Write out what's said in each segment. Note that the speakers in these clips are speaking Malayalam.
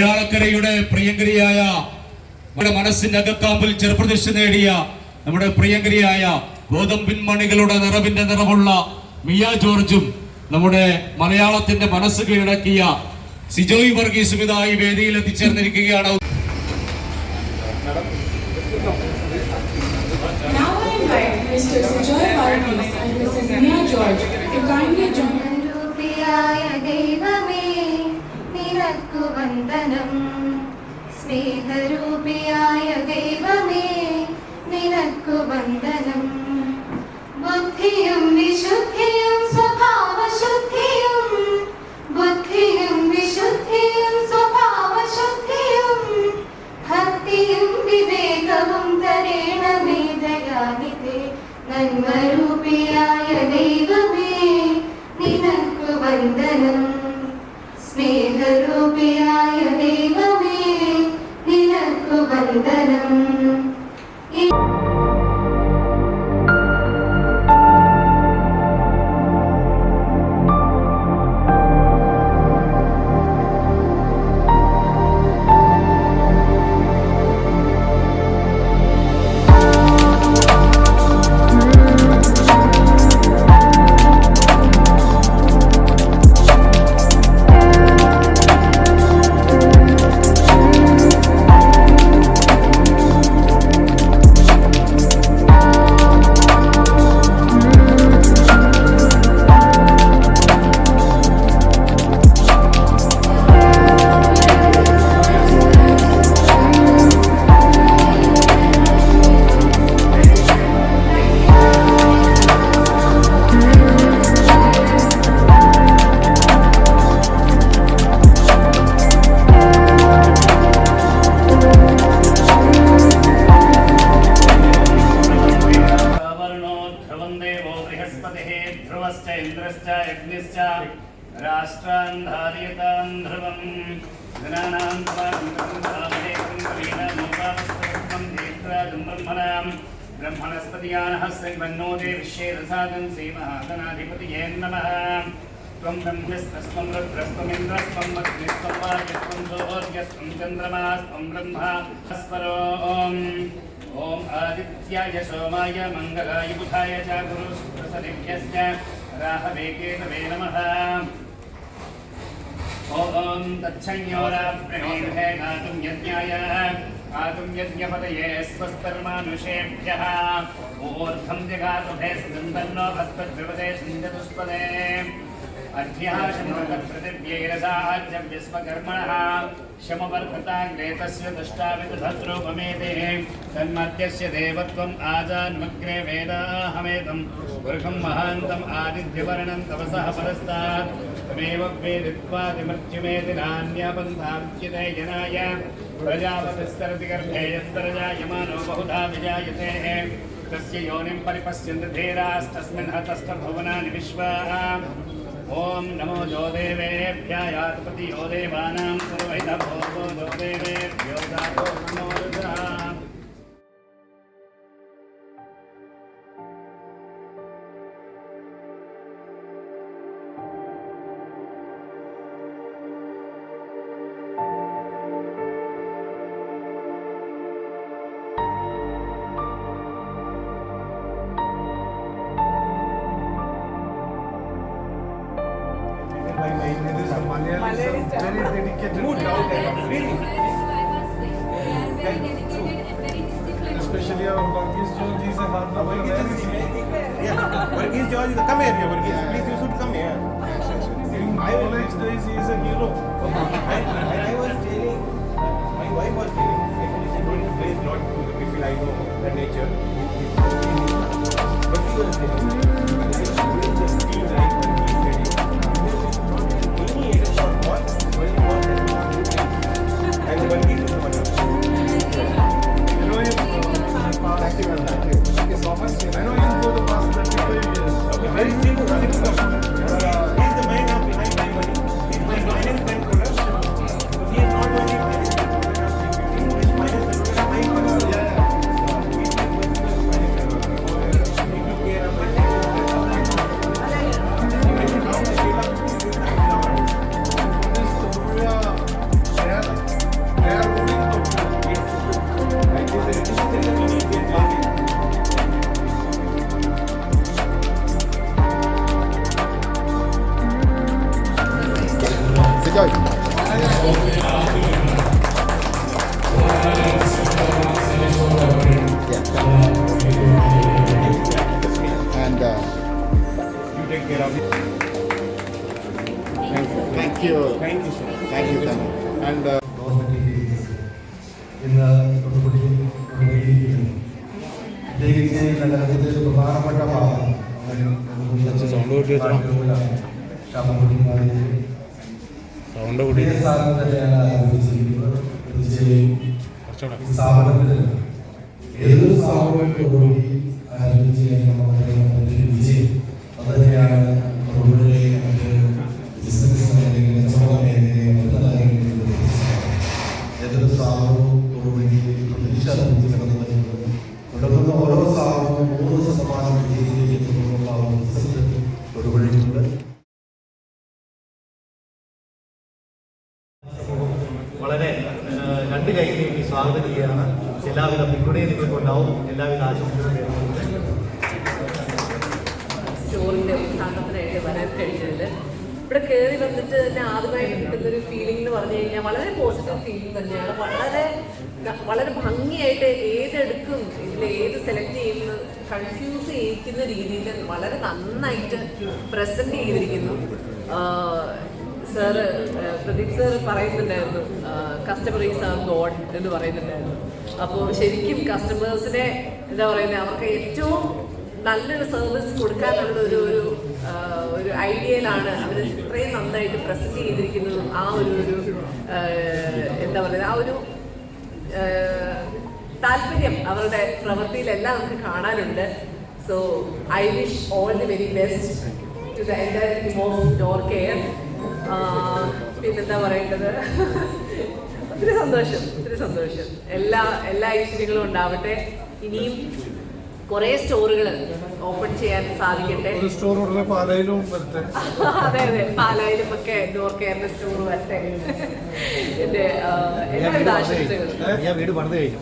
മലയാളക്കരയുടെ പ്രിയങ്കരിയായ നമ്മുടെ മനസ്സിന്റെ അകക്കാമ്പിൽ ചെറുപ്രതിഷ്ഠ നേടിയ നമ്മുടെ പ്രിയങ്കരിയായ ഗോതമ്പിൻ മണികളുടെ നിറമുള്ള മിയ ജോർജും നമ്മുടെ മലയാളത്തിന്റെ മനസ്സ് കീഴടക്കിയ സിജോയ് വർഗീസും ഇതായി വേദിയിൽ എത്തിച്ചേർന്നിരിക്കുകയാണ്. Now I invite Mr. Sijoy Varghese and Mrs. Mia George to kindly join. നിനക്കു വന്ദനം സ്നേഹരൂപിയായ ദൈവമേ നിനക്കു വന്ദനം ബുദ്ധിയും വിശുദ്ധിയും സ്വഭാവശുദ്ധിയും ബുദ്ധിയും വിശുദ്ധിയും സ്വഭാവശുദ്ധിയും ഭക്തിയും വിവേകവും തരേണമേ ദയാനിധേ നന്മരൂപിയായ ദൈവമേ നിനക്കു വന്ദനം സ്നേഹരൂപിയായ ദൈവമേ നിനക്കു വന്ദനം. ब्रह्मणस्पतियानहस्रन्नो देविश्चेदसादं श्रीमहागणाधिपतये नमः. त्वं ब्रह्मस्तस्त्वं रुद्रस्त्वमिन्द्रस्त्वं अग्निस्त्वं वायुस्त्वं सूर्यस्त्वं चन्द्रमास्त्वं ब्रह्मास्परो. ॐ आदित्याय सोमाय मङ्गलाय बुधाय च गुरुशुक्रशनिभ्यश्च राहवे केतवे नमः. ॐ तच्छंयोराप्रणीमहे गातुं यज्ञाय गातुं यज्ञपतये स्वस्तिर्मानुषेभ्यः. ऊर्ध्वं जगातुभे स्कन्दन्नो भस्पद्विपदे सिञ्चतुष्पदे अध्याः शमृतपृथिव्यैरसाहाज्य विश्वकर्मणः शमवर्धताग्रे तस्य दुष्टाविदधत्रूपमेते तन्मध्यस्य देवत्वम् आजान्मग्रे वेदाहमेतं वृखं महान्तम् आदित्यवर्णं तपसः परस्तात् तमेव वेदित्वादिमृत्युमेति नान्यपन्थाविद्यते जनाय प्रजापतिस्तरति गर्भे यस्तरजायमानो बहुधा विजायते तस्य योनिं परिपश्यन्ति धीरास्तस्मिन् हतस्थभुवनानि विश्वा. ॐ नमो जो देवेभ्यः यातपति यो देवानां पुरोहितः भोगो जो देवेभ्यो दातो नमो रुद्रः. Very dedicated. Really? Especially our Varghese George is a hard worker. Yeah, Varghese George, come here, Varghese. Please, you should come here. In college days, he is a hero. I was telling, my wife was telling, actually she don't praise lot to the people I know, the nature. But she was telling, she brings the speed right when he is ready. Any election what, when he wants to do, and the Varghese is the one. Thank you so much. I know you for the past 25 years. Okay, very simple. He is the man of behind my money. He is my finance bank product. ഇന്ന് തുടങ്ങിയിരിക്കുന്നു. പ്രത്യേകിച്ച് നഗരത്തിലെ ഒരു പ്രധാനപ്പെട്ട ഭാഗം പുതിയ സ്ഥാപനം തന്നെയാണ് ആരംഭിച്ചിരിക്കുന്നത്. തീർച്ചയായും ഈ സ്ഥാപനത്തിൽ ഏതൊരു സ്ഥാപനത്തോടുകൂടി ആരംഭിച്ച് വിജയം അത് തന്നെയാണ് തൊഴിലെ മറ്റ് ബിസിനസ് മേഖലയിൽ കച്ചവട മേഖലയെ മറ്റു നഗരങ്ങളിൽ ഏതൊരു സ്ഥാപനവും തൊഴിൽ പ്രതീക്ഷ കടന്നു വരുന്നത് തുടർന്ന് ഓരോ സ്ഥാപനവും 100% വിജയിച്ചിട്ടുള്ള റിസൾട്ട് തൊഴിലുണ്ട്. വളരെ രണ്ട് കൈ നീട്ടി സ്വാഗതം ചെയ്യുകയാണ്. എല്ലാവിധ പിന്തുണയും നിങ്ങൾക്കുണ്ടാവും. എല്ലാവിധ ആശംസകളും സ്റ്റോറിൻ്റെ ഉദ്ഘാടനത്തിനായിട്ട് വരാൻ കഴിഞ്ഞതിൽ ഇവിടെ കയറി വന്നിട്ട് തന്നെ ആദ്യമായിട്ട് കിട്ടുന്നൊരു ഫീലിംഗ് എന്ന് പറഞ്ഞു കഴിഞ്ഞാൽ വളരെ പോസിറ്റീവ് ഫീലിംഗ് തന്നെയാണ്. വളരെ ഭംഗിയായിട്ട് ഏതെടുക്കും ഇതിൽ ഏത് സെലക്ട് ചെയ്യുന്നത് കൺഫ്യൂസ് ചെയ്യിക്കുന്ന രീതിയിൽ വളരെ നന്നായിട്ട് പ്രസൻറ്റ് ചെയ്തിരിക്കുന്നു. സാറ് പ്രദീപ് സാർ പറയുന്നുണ്ടായിരുന്നു കസ്റ്റമർ ഈസ് ആർ ഗോഡ് എന്ന് പറയുന്നുണ്ടായിരുന്നു. അപ്പോൾ ശരിക്കും കസ്റ്റമേഴ്സിനെ എന്താ പറയുന്നത് അവർക്ക് ഏറ്റവും നല്ലൊരു സർവീസ് കൊടുക്കാനുള്ള ഒരു ഐഡിയയിലാണ് അവർ ഇത്രയും നന്നായിട്ട് പ്രസൻറ്റ് ചെയ്തിരിക്കുന്നതും ആ ഒരു എന്താ പറയുക ആ ഒരു താല്പര്യം അവരുടെ പ്രവൃത്തിയിലെല്ലാം നമുക്ക് കാണാനുണ്ട്. So I wish all the very best to the entire team of door care. പിന്നെന്താ പറയേണ്ടത്, ഒത്തിരി സന്തോഷം. എല്ലാ ഐശ്വര്യങ്ങളും ഉണ്ടാവട്ടെ. ഇനിയും കുറേ സ്റ്റോറുകൾ ഓപ്പൺ ചെയ്യാൻ സാധിക്കട്ടെ. പാലായിലും വരട്ടെ. അതെ പാലായിലും ഒക്കെ ഡോർ കെയറിന്റെ സ്റ്റോർ വരട്ടെ. എന്റെ എല്ലാവിധ ആശംസകളും. വീട് പണിത് കഴിഞ്ഞു.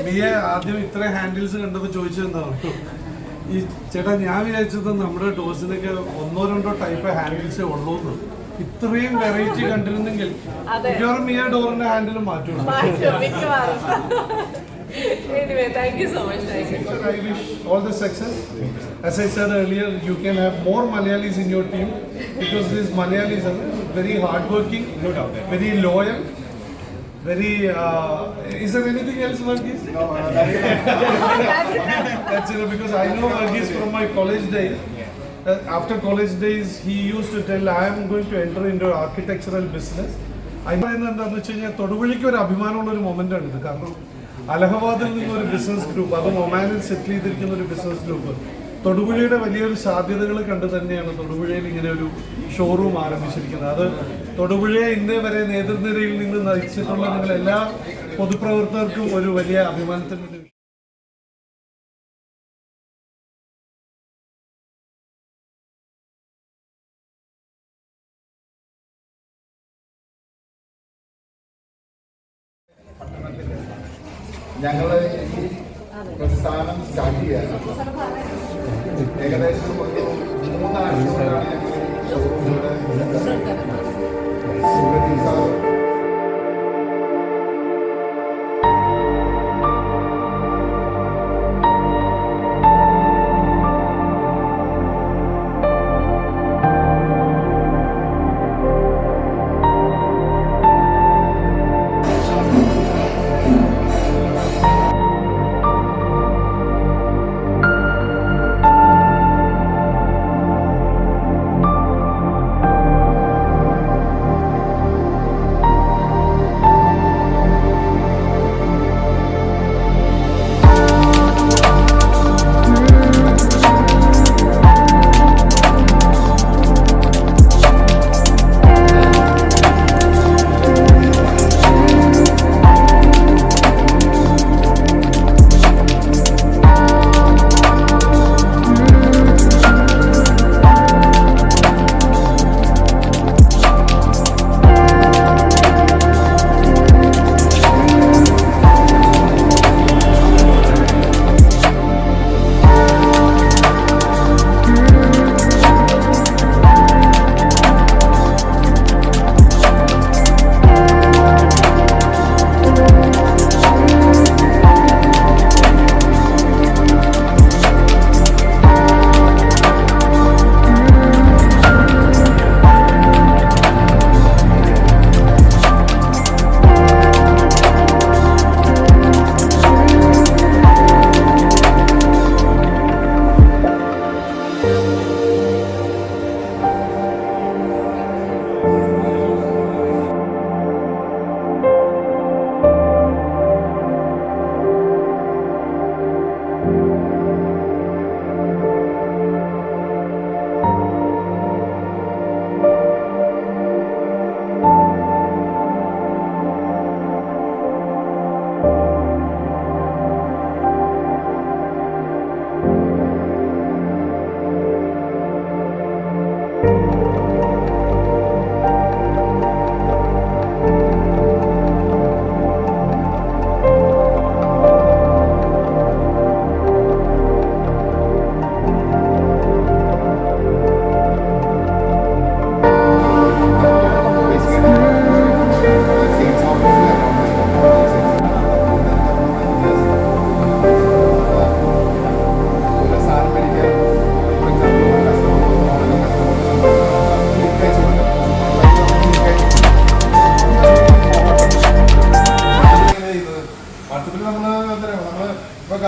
മിയ ആദ്യം ഇത്രയും ഹാൻഡിൽസ് കണ്ടപ്പോൾ ചോദിച്ചെന്താണ് ഈ ചേട്ടാ, ഞാൻ വിചാരിച്ചത് നമ്മുടെ ഡോസിനൊക്കെ 1-2 ടൈപ്പ് ഹാൻഡിൽസേ ഉള്ളൂന്ന്. ഇത്രയും വെറൈറ്റി കണ്ടിരുന്നെങ്കിൽ മിക്കവാറും മിയ ഡോറിന്റെ ഹാൻഡിൽ മാറ്റും. Anyway, thank you so much. Thank you. I wish all the success. As I said earlier, you can have more Malayalis in your team because these Malayalis are very hardworking, very loyal, very. Is there anything else, Varghese? No. That's it. Because I know Varghese from my college days. After college days, he used to tell, I am going to enter into architectural business. I know എന്താണെന്ന് വെച്ച് കഴിഞ്ഞാൽ തൊടുപുഴയ്ക്ക് ഒരു അഭിമാനമുള്ള ഒരു മൊമെന്റ് ആണ് ഇത്. കാരണം അലഹബാദിൽ നിന്നൊരു ബിസിനസ് ഗ്രൂപ്പ്, അതും ഒമാനിൽ സെറ്റിൽ ചെയ്തിരിക്കുന്ന ഒരു ബിസിനസ് ഗ്രൂപ്പ് തൊടുപുഴയുടെ വലിയൊരു സാധ്യതകൾ കണ്ട് തന്നെയാണ് തൊടുപുഴയിൽ ഇങ്ങനെ ഒരു ഷോറൂം ആരംഭിച്ചിരിക്കുന്നത്. അത് തൊടുപുഴയെ ഇന്നേ വരെ നേതൃനിരയിൽ നിന്ന് നയിച്ചിട്ടുള്ള നിങ്ങൾ എല്ലാ പൊതുപ്രവർത്തകർക്കും ഒരു വലിയ അഭിമാനത്തിന് ഞങ്ങൾ ഈ പ്രസ്ഥാനം സ്റ്റാർട്ട് ചെയ്യാനാണ്. ഏകദേശം ഒരു 3 ആഴ്ചകളാണ് ഞങ്ങൾ ഷോറൂമിലൂടെ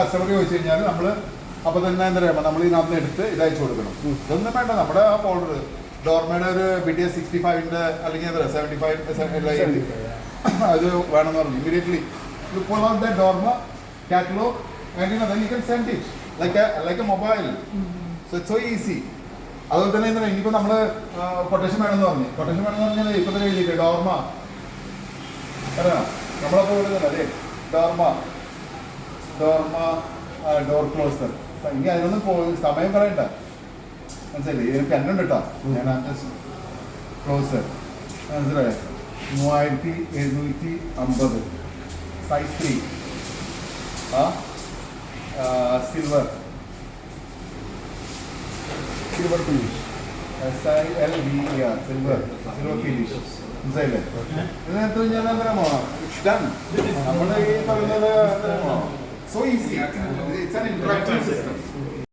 കസ്റ്റമർ ചോദിച്ചു കഴിഞ്ഞാൽ നമ്മൾ അപ്പോൾ തന്നെ എന്താ പറയുക നമ്മൾ ഇതിനകത്ത് എടുത്ത് ഇത് അയച്ചു കൊടുക്കണം. ഇതൊന്നും വേണ്ട, നമ്മുടെ ആ ഫോൾഡർ ഡോർമയുടെ ഒരു BTS 65-ന്റെ അല്ലെങ്കിൽ 75 അത് വേണമെന്ന് പറഞ്ഞു. Immediately you pull out the Dorma catalogue and then you can send it like a mobile. So it's so easy. അതുപോലെ തന്നെ എന്താ ഇനിയിപ്പോൾ നമ്മൾ കൊട്ടേഷൻ വേണമെന്ന് പറഞ്ഞാൽ ഇപ്പം തന്നെ എഴുതിയിട്ട് ഡോർമ അറിയാം നമ്മളപ്പോൾ കൊടുക്കുന്നത് അല്ലേ ഡോർമ ഡോർ ക്ലോസർ. ഇനി അതിനൊന്നും സമയം കളയണ്ട, മനസ്സിലായില്ലേ? എനിക്ക് എണ്ണുണ്ട് കേട്ടോ, ഞാൻ ക്ലോസർ മനസ്സിലായോ? 3750 size 3 silver finish SILVER silver finish മനസ്സിലായില്ലേ? ഇതിനകത്ത് ഞാൻ പറയാമോ നമ്മൾ ഈ പറയുന്നത് so easy, it's an interactive system.